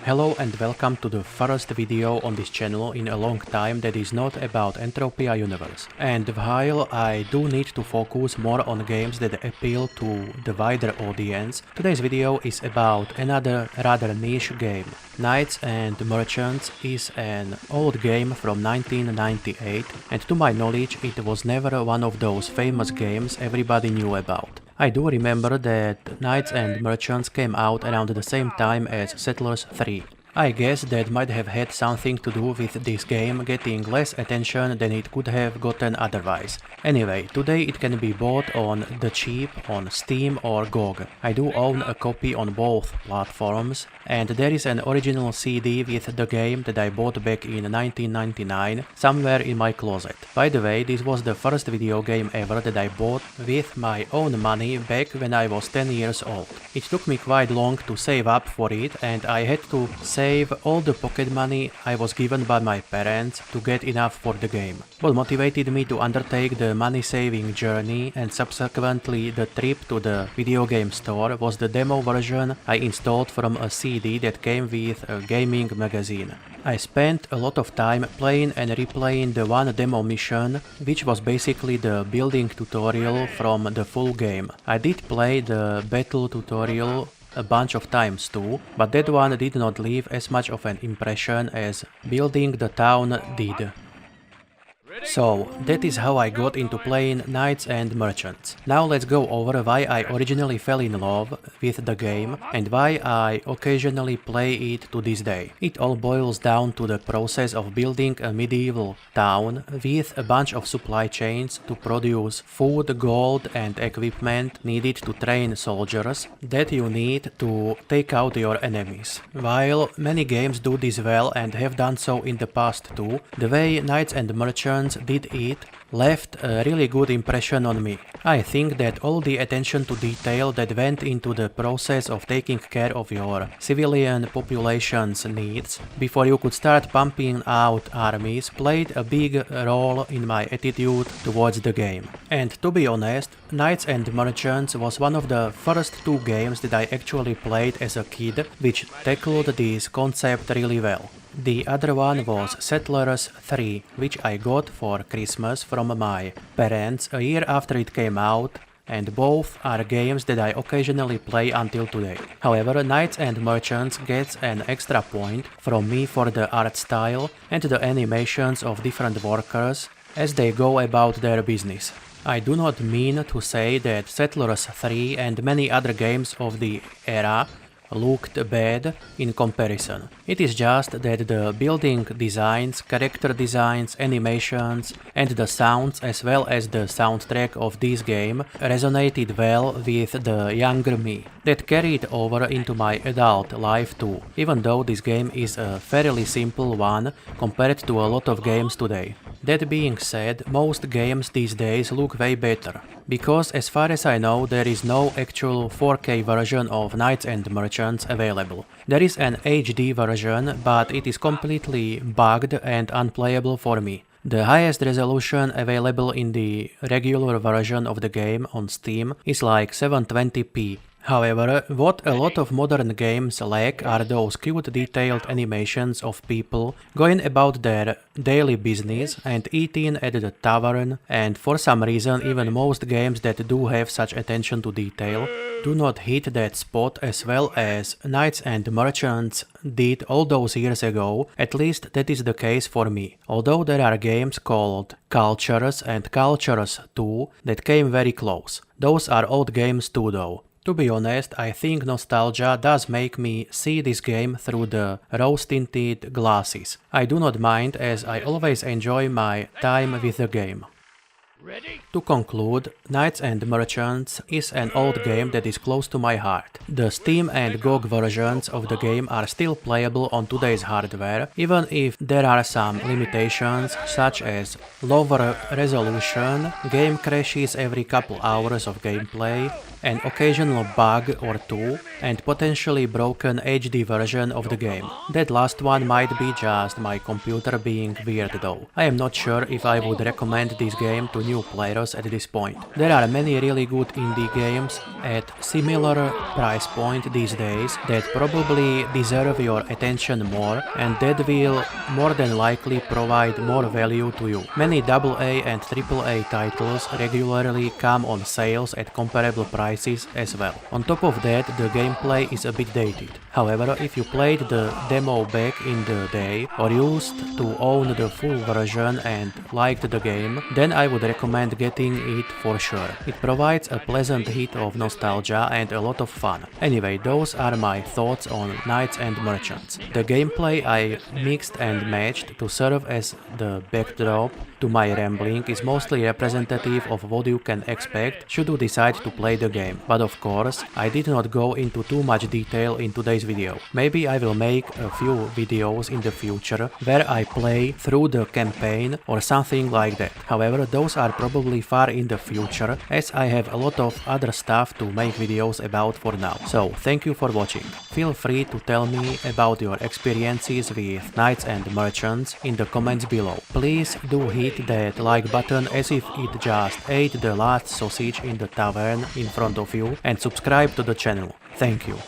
Hello and welcome to the first video on this channel in a long time that is not about Entropia universe. And while I do need to focus more on games that appeal to the wider audience, today's video is about another rather niche game. Knights and Merchants is an old game from 1998, and to my knowledge it was never one of those famous games everybody knew about. I do remember that Knights and Merchants came out around the same time as Settlers 3. I guess that might have had something to do with this game getting less attention than it could have gotten otherwise. Anyway, today it can be bought on the cheap on Steam or GOG. I do own a copy on both platforms, and there is an original CD with the game that I bought back in 1999 somewhere in my closet. By the way, this was the first video game ever that I bought with my own money back when I was 10 years old. It took me quite long to save up for it, and I had to save all the pocket money I was given by my parents to get enough for the game. What motivated me to undertake the money-saving journey and subsequently the trip to the video game store was the demo version I installed from a CD that came with a gaming magazine. I spent a lot of time playing and replaying the one demo mission, which was basically the building tutorial from the full game. I did play the battle tutorial a bunch of times too, but that one did not leave as much of an impression as building the town did. So, that is how I got into playing Knights and Merchants. Now let's go over why I originally fell in love with the game and why I occasionally play it to this day. It all boils down to the process of building a medieval town with a bunch of supply chains to produce food, gold and equipment needed to train soldiers that you need to take out your enemies. While many games do this well and have done so in the past too, the way Knights and Merchants did it left a really good impression on me. I think that all the attention to detail that went into the process of taking care of your civilian population's needs before you could start pumping out armies played a big role in my attitude towards the game. And to be honest, Knights and Merchants was one of the first two games that I actually played as a kid which tackled this concept really well. The other one was Settlers 3, which I got for Christmas from my parents a year after it came out, and both are games that I occasionally play until today. However, Knights and Merchants gets an extra point from me for the art style and the animations of different workers as they go about their business. I do not mean to say that Settlers 3 and many other games of the era looked bad in comparison. It is just that the building designs, character designs, animations and the sounds as well as the soundtrack of this game resonated well with the younger me. That carried over into my adult life too, even though this game is a fairly simple one compared to a lot of games today. That being said, most games these days look way better, because as far as I know there is no actual 4K version of Knights and Merchants available. There is an HD version, but it is completely bugged and unplayable for me. The highest resolution available in the regular version of the game on Steam is like 720p. However, what a lot of modern games lack are those cute detailed animations of people going about their daily business and eating at the tavern, and for some reason even most games that do have such attention to detail do not hit that spot as well as Knights and Merchants did all those years ago. At least that is the case for me. Although there are games called Cultures and Cultures 2 that came very close. Those are old games too though. To be honest, I think nostalgia does make me see this game through the rose-tinted glasses. I do not mind, as I always enjoy my time with the game. To conclude, Knights and Merchants is an old game that is close to my heart. The Steam and GOG versions of the game are still playable on today's hardware, even if there are some limitations such as lower resolution, game crashes every couple hours of gameplay, an occasional bug or two, and potentially broken HD version of the game. That last one might be just my computer being weird though. I am not sure if I would recommend this game to new players at this point. There are many really good indie games at similar price point these days that probably deserve your attention more and that will more than likely provide more value to you. Many AA and AAA titles regularly come on sales at comparable prices as well. On top of that, the gameplay is a bit dated. However, if you played the demo back in the day or used to own the full version and liked the game, then I would recommend getting it for sure. It provides a pleasant hit of nostalgia and a lot of fun. Anyway, those are my thoughts on Knights and Merchants. The gameplay I mixed and matched to serve as the backdrop to my rambling is mostly representative of what you can expect should you decide to play the game. But of course, I did not go into too much detail in today's video. Maybe I will make a few videos in the future where I play through the campaign or something like that. However, those are probably far in the future as I have a lot of other stuff to make videos about for now. So thank you for watching. Feel free to tell me about your experiences with Knights and Merchants in the comments below. Please do hit that like button as if it just ate the last sausage in the tavern in front of you and subscribe to the channel. Thank you.